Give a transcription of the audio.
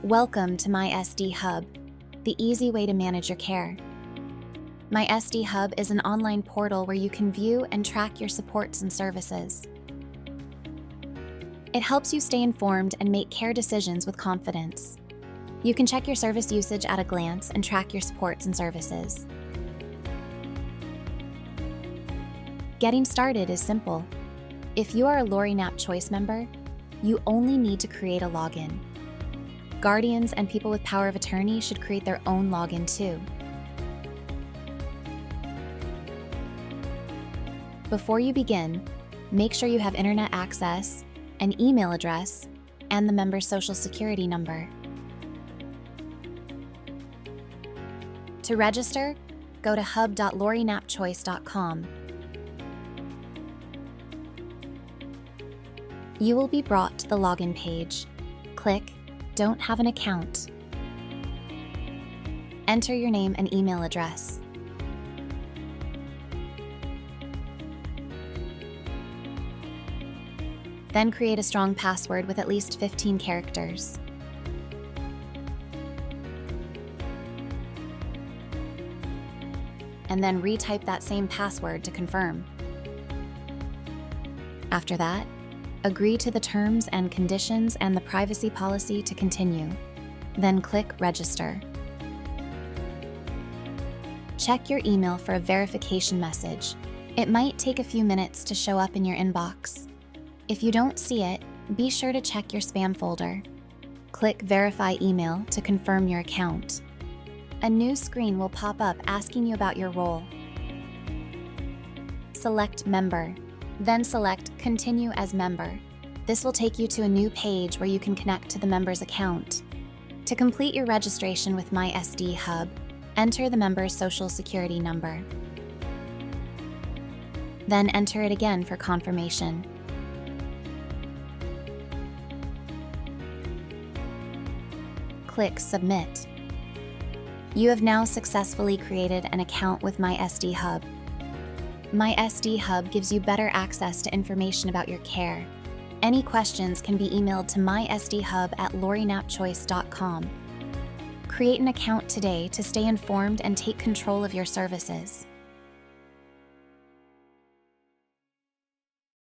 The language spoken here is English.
Welcome to mySD Hub, the easy way to manage your care. mySD Hub is an online portal where you can view and track your supports and services. It helps you stay informed and make care decisions with confidence. You can check your service usage at a glance and track your supports and services. Getting started is simple. If you are a Lori Knapp Choice member, you only need to create a login. Guardians and people with power of attorney should create their own login too. Before you begin, make sure you have internet access, an email address, and the member's social security number. To register, go to hub.loriknappchoice.com. You will be brought to the login page. Click Don't have an account. Enter your name and email address. Then create a strong password with at least 15 characters. And then retype that same password to confirm. After that, agree to the terms and conditions and the privacy policy to continue. Then click Register. Check your email for a verification message. It might take a few minutes to show up in your inbox. If you don't see it, be sure to check your spam folder. Click Verify Email to confirm your account. A new screen will pop up asking you about your role. Select Member. Then select Continue as Member. This will take you to a new page where you can connect to the member's account. To complete your registration with mySD Hub, enter the member's social security number. Then enter it again for confirmation. Click Submit. You have now successfully created an account with mySD Hub. mySD Hub gives you better access to information about your care. Any questions can be emailed to mysdhub@loriknappchoice.com. Create an account today to stay informed and take control of your services.